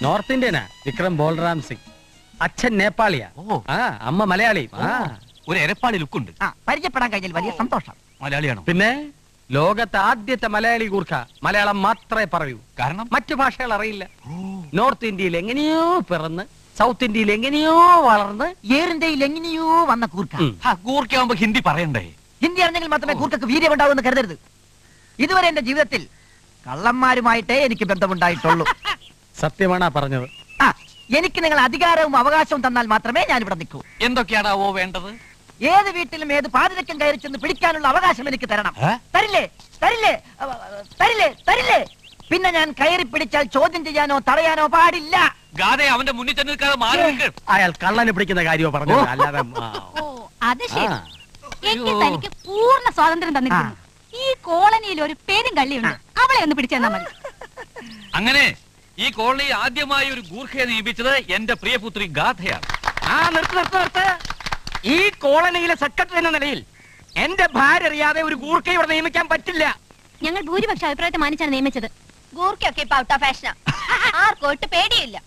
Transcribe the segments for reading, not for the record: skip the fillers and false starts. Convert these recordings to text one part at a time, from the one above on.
North ഇന്ത്യനാ. Vikram ബോൾറാം Singh. അച്ഛൻ നേപ്പാളിയാ. അമ്മ മലയാളി. ഒരു എരപ്പാളി ലുക്കുണ്ട്. പരിചയപ്പെടാൻ കഴിഞ്ഞാൽ വലിയ സന്തോഷം. മലയാളിയാണോ? പിന്നെ ലോകത്തെ ആദ്യത്തെ മലയാളി ഗൂർഖ. മലയാളം മാത്രമേ പറയൂ. കാരണം മറ്റു ഭാഷകൾ അറിയില്ല. നോർത്ത് ഇന്ത്യയിൽ എങ്ങനെയോ പിറന്ന് സൗത്ത് ഇന്ത്യയിൽ എങ്ങനെയോ വളർന്ന് എയർ ഇന്ത്യയിൽ എങ്ങനെയോ വന്ന കൂർക്ക. ഗൂർഖയാവുമ്പോ ഹിന്ദി പറയണ്ടേ? ഹിന്ദി അറിഞ്ഞെങ്കിൽ മാത്രമേ കൂർക്കക്ക് വീര്യം ഉണ്ടാവുമെന്ന് കരുതരുത്. ഇതുവരെ എന്റെ ജീവിതത്തിൽ കള്ളന്മാരുമായിട്ടേ എനിക്ക് ബന്ധമുണ്ടായിട്ടുള്ളൂ. സത്യമാണാ പറഞ്ഞത്. എനിക്ക് നിങ്ങൾ അധികാരവും അവകാശവും തന്നാൽ മാത്രമേ ഞാൻ ഇവിടെ നിൽക്കൂ. എന്തൊക്കെയാണാവോ വേണ്ടത്? ഏത് വീട്ടിലും ഏത് പാതിരക്കം കയറി ചെന്ന് പിടിക്കാനുള്ള അവകാശം എനിക്ക് തരണം. തരില്ലേ തരില്ലേ തരില്ലേ തരില്ലേ? പിന്നെ ഞാൻ കയറി പിടിച്ചാൽ ചോദ്യം ചെയ്യാനോ തടയാനോ പാടില്ല. അവന്റെ മുന്നിൽ തന്നെ നിൽക്കാതെ മാറി നിൽക്ക്. അയാൾ കള്ളനെ പിടിക്കുന്ന കാര്യമോ പറഞ്ഞു. അല്ലാതെ അത് ശരി. എനിക്ക് തനിക്ക് പൂർണ്ണ സ്വാതന്ത്ര്യം തന്നിരിക്കുന്നു. ഈ കോളനിയിൽ ഒരു പേരും കള്ളിയുണ്ട്. അവളെ ഒന്ന് പിടിച്ചെന്നാ മതി. അങ്ങനെ ഈ കോളനിയിൽ ആദ്യമായി ഒരു ഗൂർഖയെ നിയമിച്ചത് എന്റെ പ്രിയപുത്രി ഗാഥയാണ്. നിർത്ത്. ഈ കോളനിയിലെ സെക്രട്ടറി എന്ന നിലയിൽ എന്റെ ഭാര്യ അറിയാതെ ഒരു ഗൂർഖയെ ഇവിടെ നിയമിക്കാൻ പറ്റില്ല. ഞങ്ങൾ ഭൂരിപക്ഷ അഭിപ്രായത്തെ മാനിച്ചാണ് നിയമിച്ചത്. ഗൂർഖയൊക്കെ ഇപ്പൊ ഔട്ട് ഓഫ് ഫാഷനാ. ആർക്കോട്ട് പേടിയില്ല.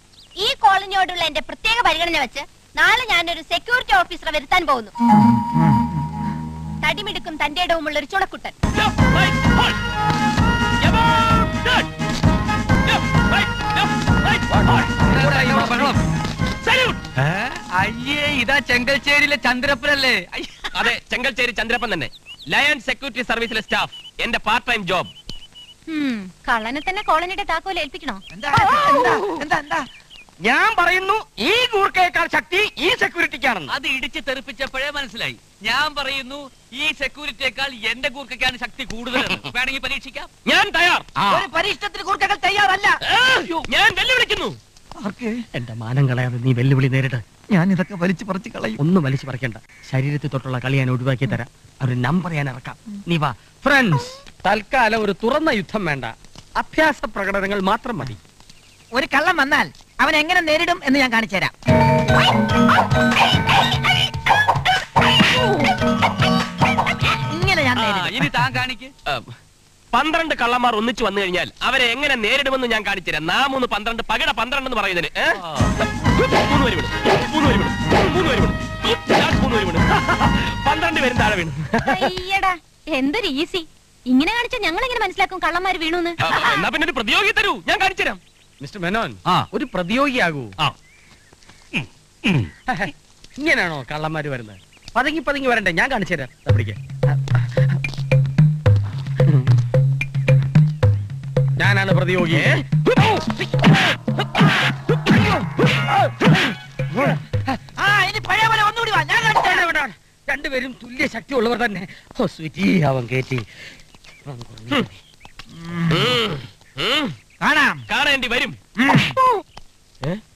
ഈ കോളനിയോടുള്ള എന്റെ പ്രത്യേക പരിഗണന വെച്ച് നാളെ ഞാനൊരു സെക്യൂരിറ്റി ഓഫീസറെ വരുത്താൻ പോകുന്നു. തടിമിടുക്കും തന്റെ ഇടവുമുള്ള ഒരു ചുണക്കുട്ടൻ. അയ്യേ, ഇതാ ചെങ്കൽച്ചേരിയിലെ ചന്ദ്രപ്പനല്ലേ? അതെ, ചെങ്കൽച്ചേരി ചന്ദ്രപ്പൻ തന്നെ. ലയൺ സെക്യൂരിറ്റി സർവീസിലെ സ്റ്റാഫ്. എന്റെ പാർട്ട് ടൈം ജോബ്. കള്ളനെ തന്നെ കോളനിയുടെ താക്കോൽ ഏൽപ്പിക്കണോ? ഞാൻ പറയുന്നു ഈ ഗൂർഖയേക്കാൾ ശക്തി ഈ സെക്യൂരിറ്റിക്കാണെന്ന്. അത് ഇടിച്ച് തെറിപ്പിച്ചപ്പോഴേ മനസ്സിലായി. ഞാൻ പറയുന്നു ഈ സെക്യൂരിറ്റിയേക്കാൾ എന്റെ ഗൂർഖയ്ക്കാണ് ശക്തി കൂടുതൽ. വേണമെങ്കിൽ പരീക്ഷിക്കാം. ഞാൻ തയ്യാർ. ഒരു പരീക്ഷണത്തിന് ഗൂർഖകൾ തയ്യാറല്ല. ഞാൻ വെല്ലുവിളിക്കുന്നു. എന്റെ മാനം കളയാതെ നീ വെല്ലുവിളി നേരിട്ട്. ഞാൻ ഇതൊക്കെ വലിച്ചു പറിച്ച് കളയും. ഒന്നും വലിച്ചു പറിക്കണ്ട. ശരീരത്തിൽ തൊട്ടുള്ള കളി ഞാൻ ഒഴിവാക്കി തരാം. ഒരു നമ്പർ ഞാൻ ഇറക്കാം. നീ വാ ഫ്രണ്ട്സ്. തൽക്കാലം ഒരു തുറന്ന യുദ്ധം വേണ്ട. അഭ്യാസ പ്രകടനങ്ങൾ മാത്രം മതി. ഒരു കള്ളം വന്നാൽ അവൻ എങ്ങനെ നേരിടും എന്ന് ഞാൻ കാണിച്ചു തരാം. ഇങ്ങനെ ഞാൻ ഇനി താൻ കാണിക്ക്. 12 കള്ളന്മാർ ഒന്നിച്ചു വന്നു കഴിഞ്ഞാൽ അവരെ എങ്ങനെ നേരിടുമെന്ന് ഞാൻ കാണിച്ചുതരാം. 4 12 പകട 12 എന്ന് പറയുന്നതിന് 3 വരി വിടും. 3 വരി വിടും. 3 വരി വിടും. 3 വരി വിടും. 12 പേരും താഴെ വീണു. അയ്യടാ, എന്തൊരു ഈസി. ഇങ്ങനെ കാണിച്ചാൽ ഞങ്ങൾ എങ്ങനെ മനസ്സിലാക്കും കള്ളന്മാര് വീണൂന്ന്? എന്നാ പിന്നെ ഒരു പ്രതിയോഗി തരൂ, ഞാൻ കാണിച്ചു തരാം. മിസ്റ്റർ മേനോൻ, ഒരു പ്രതിയോഗിയാകൂ. ഇങ്ങനെയാണോ കള്ളന്മാര് വരുന്നത്? പതുങ്ങി പതുങ്ങി വരണ്ടേ? ഞാൻ കാണിച്ചു തരാം. പിടിക്ക. ഞാനാണ് പ്രതിയോഗി. രണ്ടുപേരും തുല്യ ശക്തി ഉള്ളവർ തന്നെ. ഓ സ്വീറ്റി, അവൻ കേറ്റി. കാണാം. കാണേണ്ടി വരും.